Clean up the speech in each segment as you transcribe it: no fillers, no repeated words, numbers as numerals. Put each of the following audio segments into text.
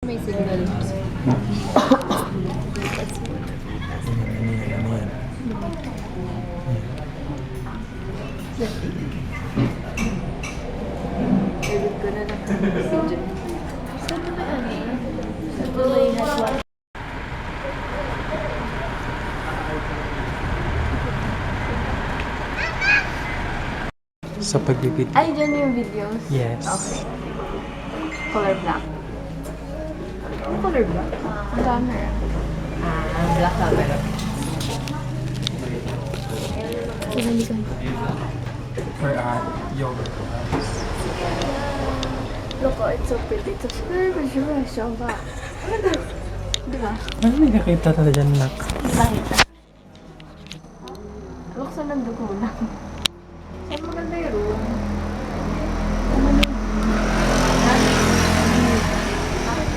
May signal. Edit ko na lang. Saan na ba ano? Saan ba may hatwa? Sa pagbibid. Ay, dyan yung videos? Yes. Okay. Color black. Ano color black? Ang camera. Black camera. Pinalikan. For yogurt. Look, oh, it's so pretty. It's so pretty. Siya ba? Diba? Ano may nakita na dyan, Nak? Bakit? Buksan ng dugo lang. Saan maganda yung room?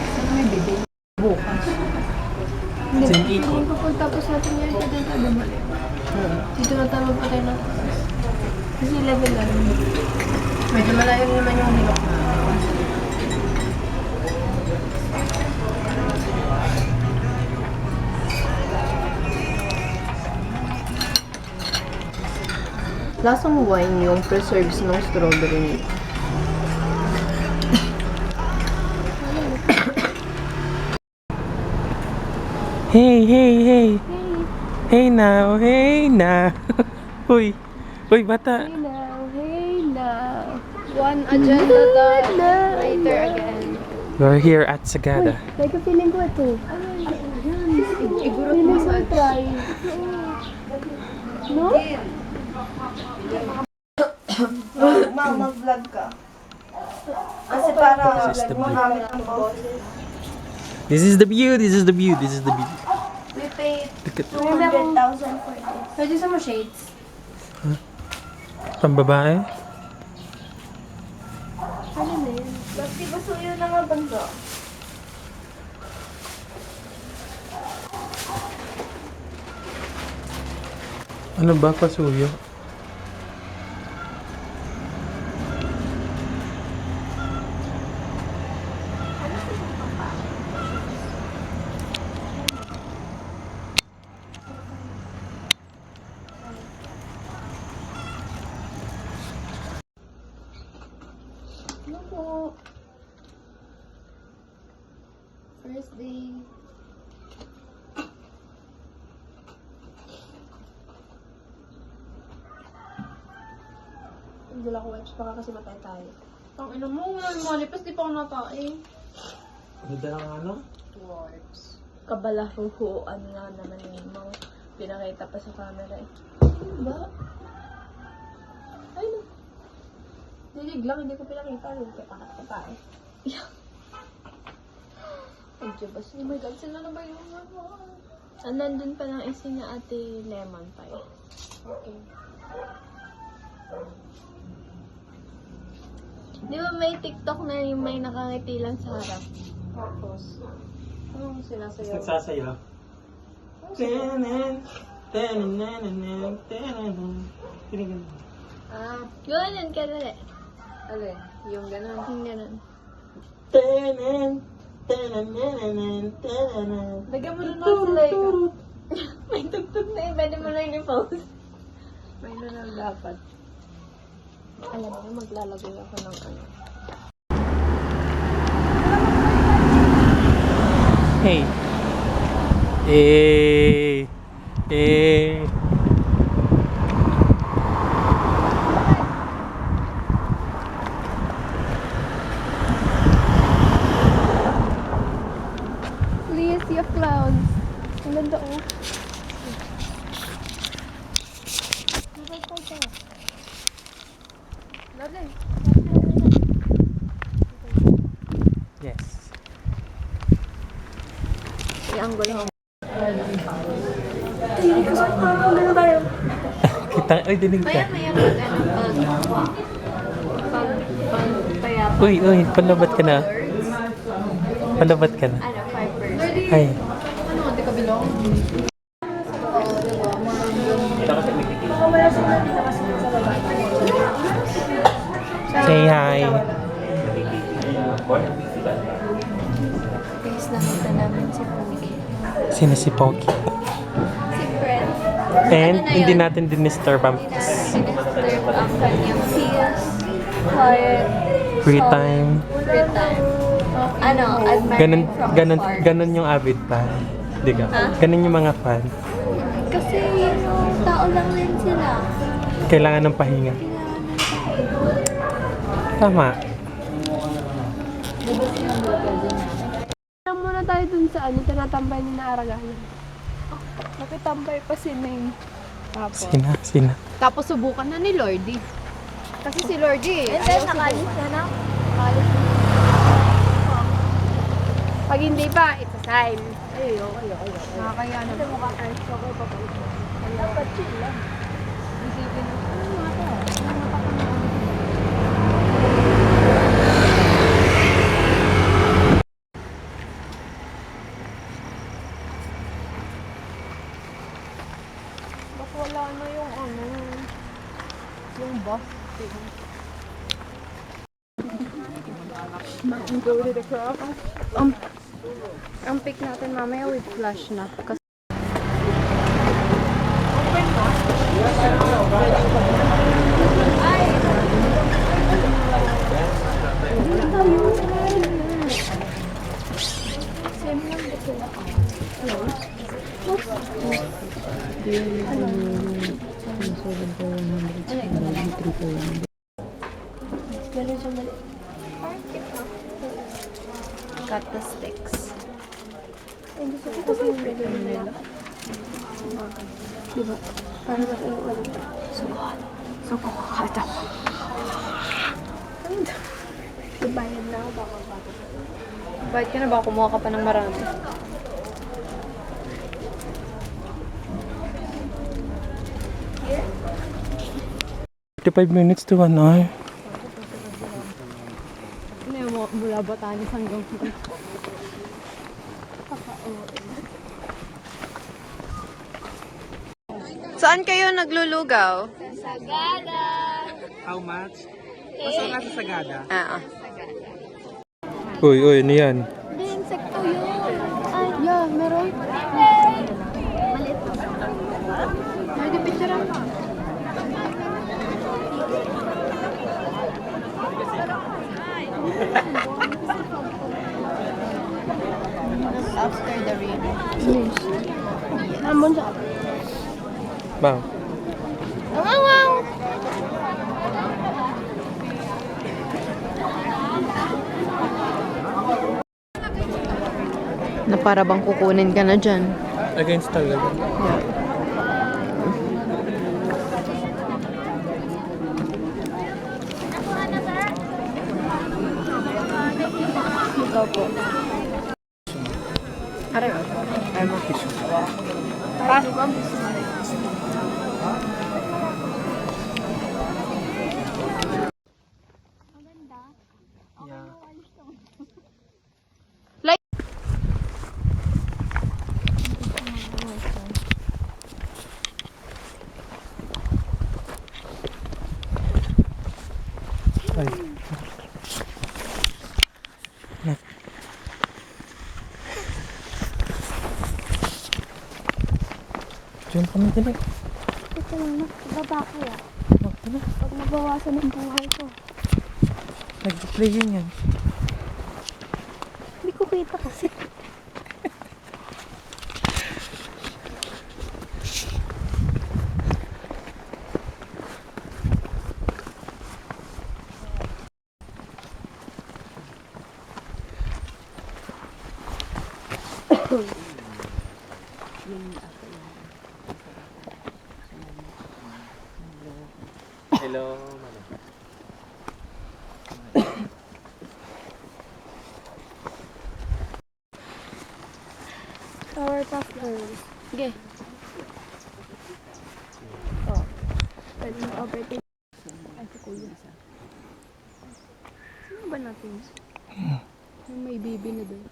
Saan may bibig? Bukas. Hindi, Saan ikot? hindi ko pagtapos natin yan siya doon tayo bumalik. Dito na tayo magpatay ng kasi level lang. Medyo malayo naman yung hilok na. Lasang wine yung preserves ng strawberry nito. Hey, hey, hey. Hey now, hey now. Uy, uy, bata. Hey now, hey now. One agenda later again. We're here at Sagada. Like a feeling ko ito. Iguro mo sa try. No? Mag-vlog ka. Kasi para This is the view. magamit ang boses. This is the view, this is the view, this is the view. We paid Look at 200,000 for this. Pwede sa mo shades. pambabae. Ano na yun? Basti basuyo na nga bansa. Ano ba, pasuyo? Ano po? First day. Hindi lang ko wipes, baka kasi matay tayo. Ang ina mo, malipas di pa ako natay. Ano daw ang ano? Wipes. Kabalahuhuan nga naman yung mga pinakita pa sa camera eh. Ano ba? Ay no. Dilig lang, hindi ko pinakita. Yung kapakat ko pa eh. Ay, Diyos. Oh my God, sila na ba yung mga? Nandun pa lang isa niya ate lemon pie. Okay. Di ba may TikTok na yung may nakangiti lang sa harap? Tapos, anong sinasayaw? Nagsasayaw. Tenen, tenen, tenen. Ganun ka dali. Alin? Yung ganun? Yung ganun. Tenen, tenen, tenen. Lagyan mo na sila ikaw. May tugtog na eh. Pwede mo na yung i-pause. May na dapat. Alam mo, maglalagay ako ng ano. Hey. Eh. Eh. Please, sea of clouds. Ang ganda oh. Yes. I-angle mo. Kita, ay, dinig ka. Maya pag ano, pag payapa. Uy, uy, palabat ka na. Palabat ka na. Ano, 5%. Ay. Ano, hindi ka bilong? Wala sila dito kasi sa baba. Say hi. Guys, nakita namin si Pogi. Sino si Pogi? Si Fred. And Ano na hindi yun? natin dinisturb ang Hindi natin sinisturb ang kanyang peace, quiet, free solid, time. free time. Ano, Ganun, admiring from ganun, afar. ganun yung avid fan. Di ka? Ha? Ganun yung mga fan. Kasi, tao lang din sila. Kailangan ng pahinga. Tama. Lang muna tayo dun sa ano, tinatambay ni na Aragana. Nakitambay pa si Neng. Sina. Tapos subukan na ni Lordy. Kasi si Lordy, And then, nakalis na na. Pag hindi pa, it's a sign. Ay. nakakaya na. Kasi mukha kayo. Okay pa pala. Dapat chill lang. Isipin mo, Baka wala na yung ano, yung bus thing. Go to the crop. ang pick natin mamaya with flash na. Kasi Ganun siya mali. Cut the sticks. Ay, gusto ko kasi yung ganyan nila. Diba? Para mas ano ulit. Ibayad na ako baka bago. bakit ka na ba? Kumuha ka pa ng marami. minutes to 1 hour. Ano yung mula Batanes hanggang Saan kayo naglulugaw? Sagada! How much? Basta nga sa Sagada. Uy, ano yan? Hindi, insekto yun. Ay, Yeah, meron. malit. Pwede picturean mo. After the rain. Hamon siya. Bang. Na para bang kukunin ka na dyan. Against talaga. Ikaw po. Aray. Ay, mo tissue. Yeah. Ay. Diyan kami dali. Ito lang, baba ko ya. Bakit na? Pag nabawasan ng buhay ko. Nag-play yun yan. Hindi ko kita kasi. Hello. Powerpuff Girls. Sige. Oh. Pwede mo overtake. Ay, si Kuya. Sino ba natin? Yung may baby na doon.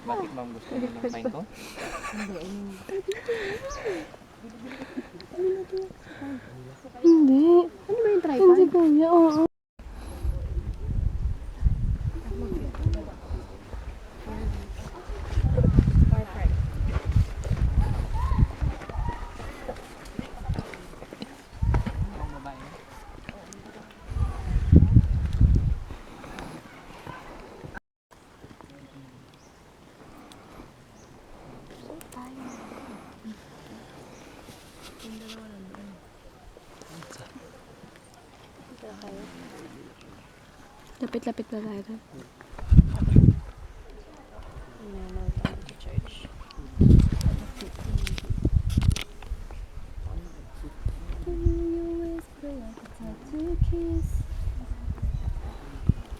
Bakit bang gusto mo ng kain ko? Hindi. Ano ba yung tripod? Hindi Kuya, oo. Lapit-lapit na tayo doon.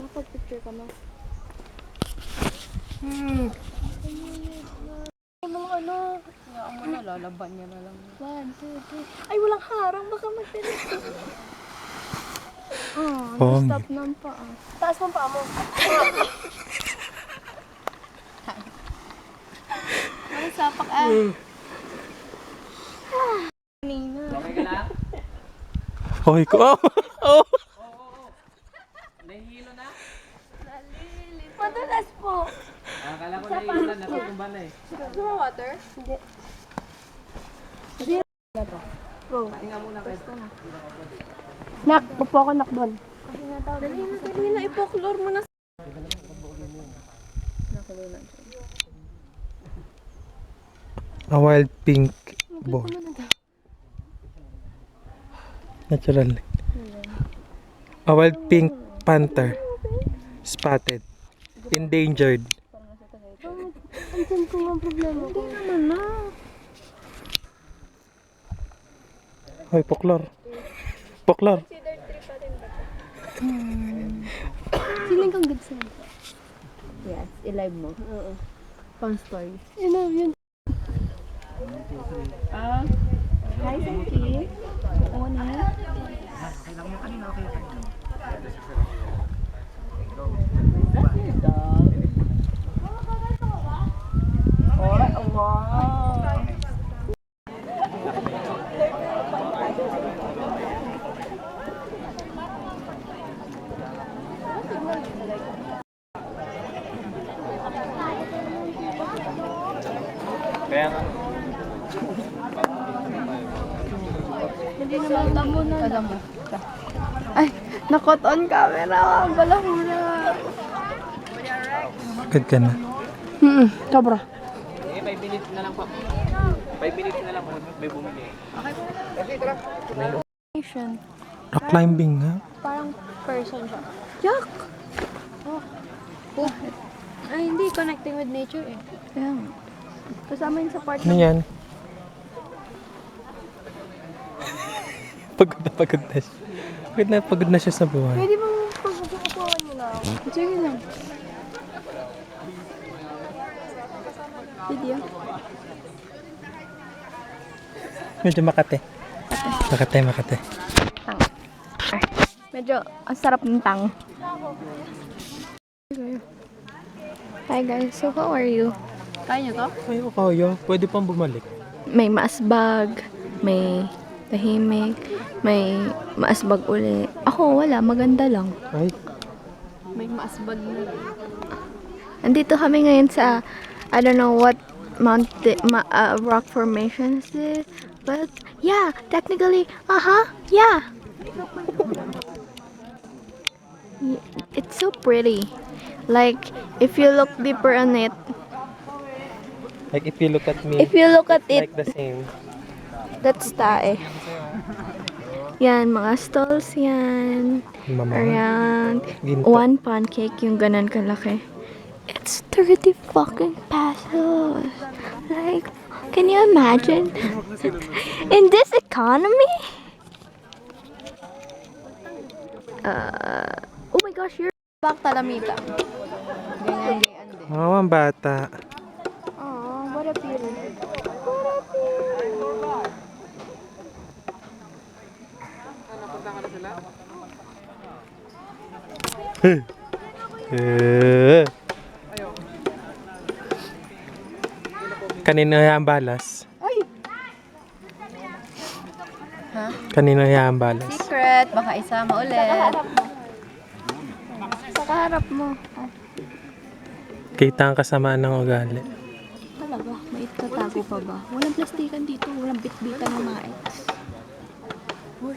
Nakapag-picture ka na. Hayaan mo na, lalaban niya na lang. 1, 2, 3. Ay, walang harang. Baka magtilis. Pong. Stop ng paa. Taas mo paa mo. Ay, sapak Hoy ko. Oh! Oh! Madulas po. Akala ko naiilan, natutumba na eh. Gusto mo water? Hindi. Bro. Nak, upo ako nak doon. Dali na, ipoklor mo na. A wild pink ball. Natural. A wild pink panther. Spotted. Endangered. Andiyan ko ang problema ko. Hindi naman na. Hoy, poklor. Poklor. Feeling kang good sa'yo. Yes, i-live mo. Oo. Pang story. Yun na, yun. Hi, Sanky. Una. Kaya nga. Hindi naman tamo na. Alam mo. Ay, nakot on camera. Balahura. Good ka na. Sobra. Eh, 5 minutes na lang po. 5 minutes na lang po. May bumili. Rock climbing, ha? Parang person siya. Yak! Ay, hindi. Connecting with nature eh. Kaya nga. Kasama yun sa part Ano yan? Pagod na siya. Pagod na siya sa buhay. Pwede bang pag-upuan niyo na ako? Sige lang. Video. Medyo makate. Makate. Medyo ang sarap ng tang. Hi guys, so how are you? Kaya niyo to? Ay, kaya. Pwede pang bumalik. May maasbag, may tahimik, may maasbag uli. Ako wala, maganda lang. Ay, May maasbag na. Andito kami ngayon sa, I don't know what rock formation is this, but yeah, technically, yeah. It's so pretty. Like, if you look deeper on it, like if you look at me, if you look at it, like the same. that's tae. Yan, mga stalls yan. Mama. Around Ginto. one pancake, yung ganan kalaki. It's 30 fucking pesos. Like, can you imagine? In this economy? Oh my gosh, you're Back talamita. Ganyan, ganyan din. Oh, ang bata. Aw, what a beauty. Eh. Kanino yan balas? Ha? Kanino yan balas? Secret. Baka isama ulit. Sa kaharap mo. Kita ang kasamaan ng ugali. Talaga, may itatago pa ba? Walang plastikan dito, walang bitbitan ng mga ex. Uy.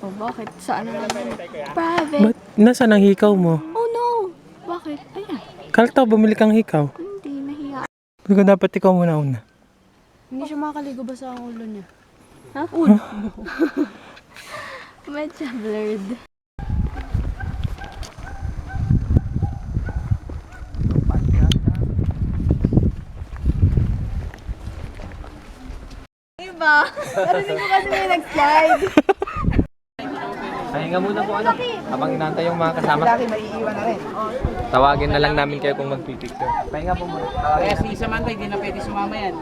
Oh, bakit? Saan na naman? Private. Ba't nasaan ang hikaw mo? Oh no! Bakit? Ayan. Kalta, bumili kang hikaw. Hindi, nahiya. Kung dapat ikaw muna. Hindi siya makakaligo ba sa ulo niya? Medyo blurred. Narinig ko kasi may nag-slide. Pahinga muna po ano. Habang inaantay yung mga kasama. Tawagin na lang namin kayo kung magpipicture. Pahinga po muna. Kaya si Samantha hindi na pwede sumama yan.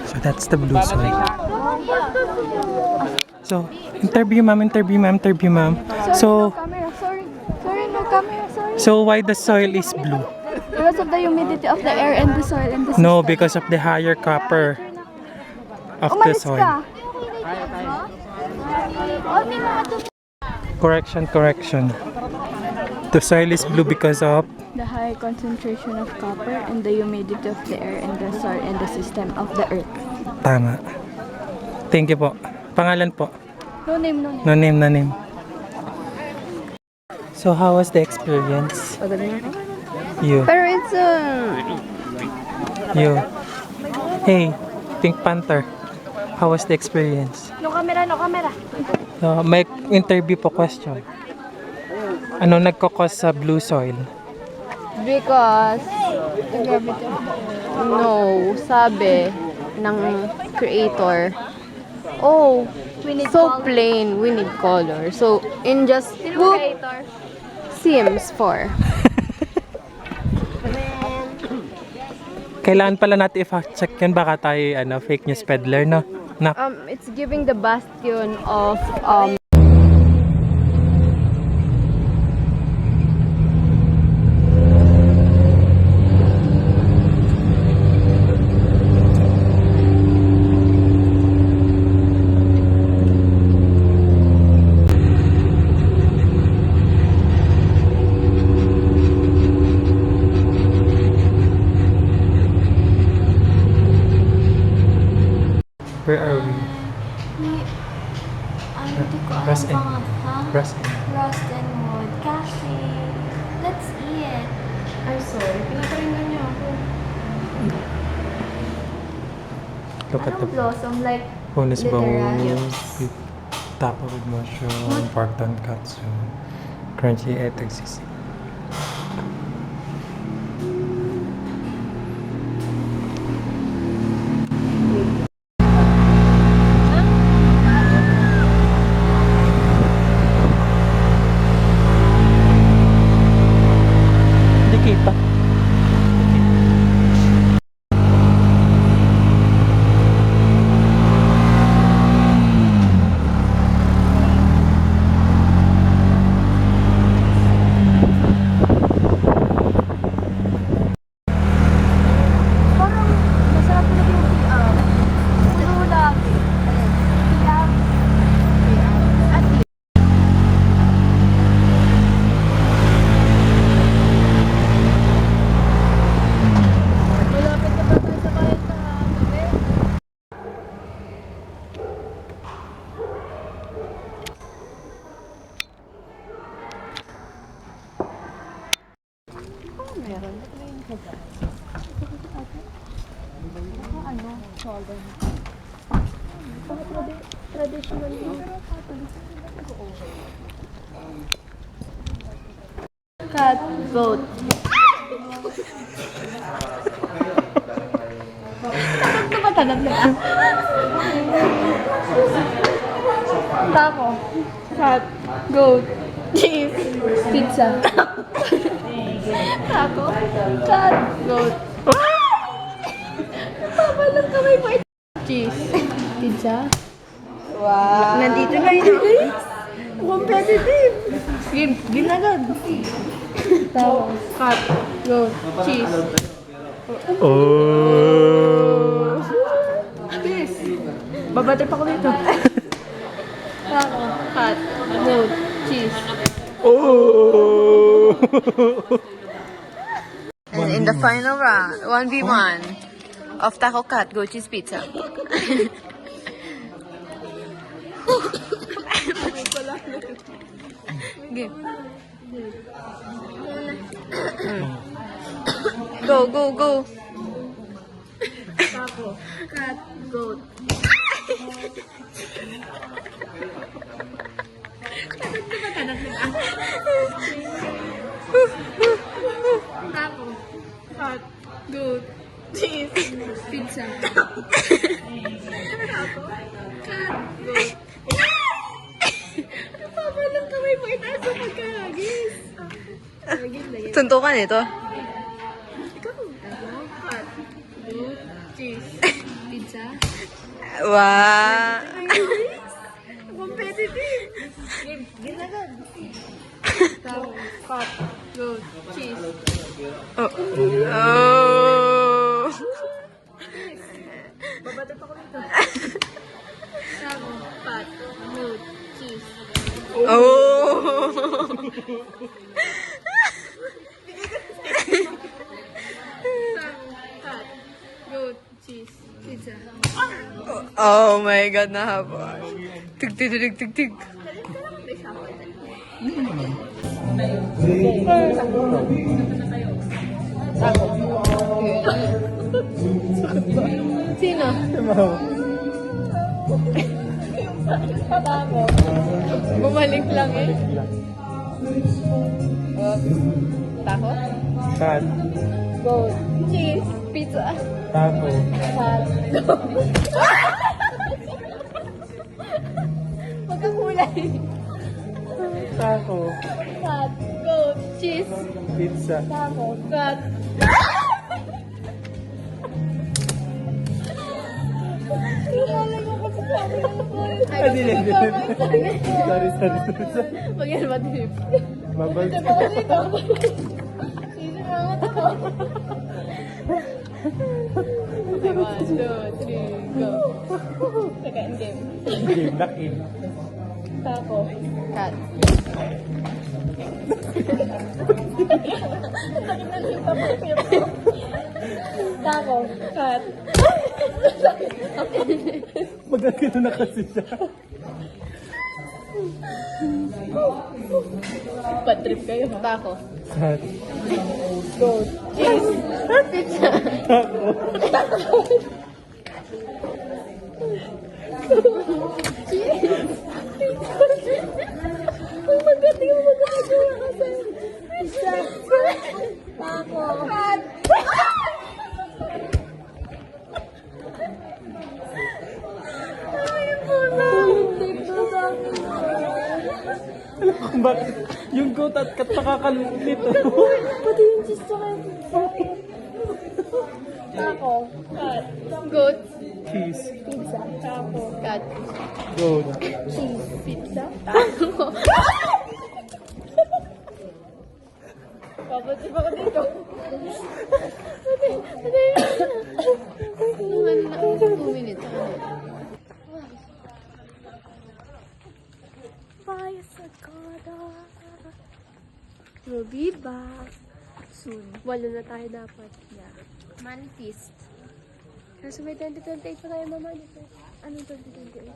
So that's the blue soil. So, interview ma'am. So, Camera, sorry. Sorry, no camera, sorry. so why the soil is blue? Because of the humidity of the air and the soil and the system. No, because of the higher copper of the Umalis soil. ka. Correction. The soil is blue because of The high concentration of copper and the humidity of the air and the soil and the system of the earth. tama. Thank you po. Pangalan po. No name. No name. So how was the experience? You. Pero it's You. Hey, Pink Panther. How was the experience? no camera. May interview po question. Ano nagkakos sa blue soil? Because the gravity of the earth. No, sabi ng creator. Oh, We need so plain, we need color. So, in just whoop, Sims 4. Kailangan pala natin i-fact check yan. Baka tayo fake news peddler, no? Na. It's giving the bastion of Where are we? Ano di ko Rust and- alam ha? Rust. Rust and Wood Cafe. Let's eat. I'm sorry, pinaparinggan niyo ako. Look at the Anong blossom? Like, bonus literal? bones. Tapa with mushroom, pork tonkatsu, crunchy egg sisig. Hindi kita. Parang masarap na yung PR. Puro lagi. PR. At malapit na ba tayo sa kahit sa gabi? Meron. cat, goat. Tumatanap na. Taco. Cat, goat, cheese, pizza. Taco, cat, goat. Tama lang kamay mo. Cheese, pizza. Wow. Nandito na yun. Competitive. Game na agad. Taco, cat, goat, cheese. Oh. Please. Babatrip ako dito. Taco, cat, goat, cheese. Oh. And in the final round, 1v1 of Taco Cat Goat Cheese Pizza. Game. Go, go, go. Taco, cat, goat. Taco, cat, goat, cheese, pizza. Tuntukan ito. Cheese. Pizza. Wow. Ginagad. Taco. Pot. Goat. Cheese. Oh. Oh. Babatot ako nito. Taco. Pot. Goat. Cheese. Oh. Taco. Pot. Goat. Cheese. Pizza. Oh my God, nahaba. Tig, tig, tig, tig, tig. Sino? Taco. Bumalik lang eh. Taco? Cat. Goat. Cheese. Pizza. Taco. Pot. Magkakulay. Taco. Pot. Goat. Cheese. Pizza. Taco. Cat. Sorry. Mag-yan ba trip? Babal. Sisi mga to. 1, 2, 3, go. Second game. Game lock in. Taco. Cat. Taco. Cat. Magkakita na kasi siya. Bad trip kayo. Taco. Cat. Goat. Cheese. Pizza. Ang magaling mo magagawa ka sa pizza. Taco. Cat. Ay, po na. Dito sa akin. Bakit? Yung goat at cat nakakalit. Pati yung cheese tsaka yung pizza. Taco. Cat. Goat. Cheese. Pizza. Taco. Cat. Goat. Cheese. Pizza. Taco. Papatsip ako dito. Pati. 2 minutes. Bye, Sagada. We'll be back soon. Wala na tayo dapat. Yeah. Manifest. Kaso may 2028 pa tayo mamanifest. Anong 2028?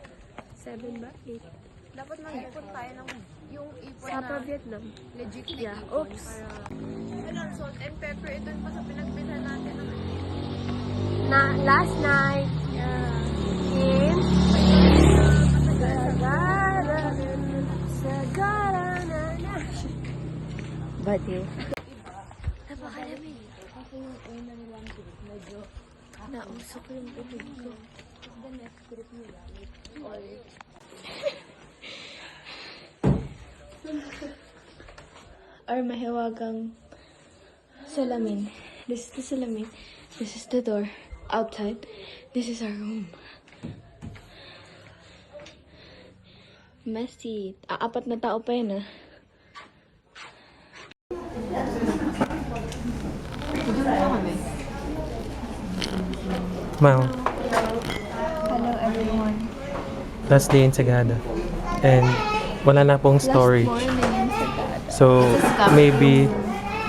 7 ba? 8? Dapat mag-ipon tayo ng yung ipon Sa Vietnam. legit na Yeah. ipon. Oops. Para, salt and pepper. Ito yung pa sa pinagbilhan natin. Na last night. In Sagara na na. Bati. Napakalamig. Nausok yung tubig ko. Our mahiwagang salamin. This is the salamin. This is the door. Outside. This is our room. Messy. Apat na tao pa yun, ah. Mau. Hello everyone. Last day in Sagada. And wala na pong story. So, maybe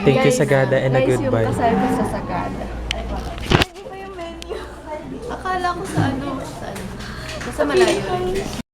thank you Sagada and a goodbye. Guys, yung kasal ko sa Sagada. Hindi pa yung menu. Akala ko sa ano. Sa malayo.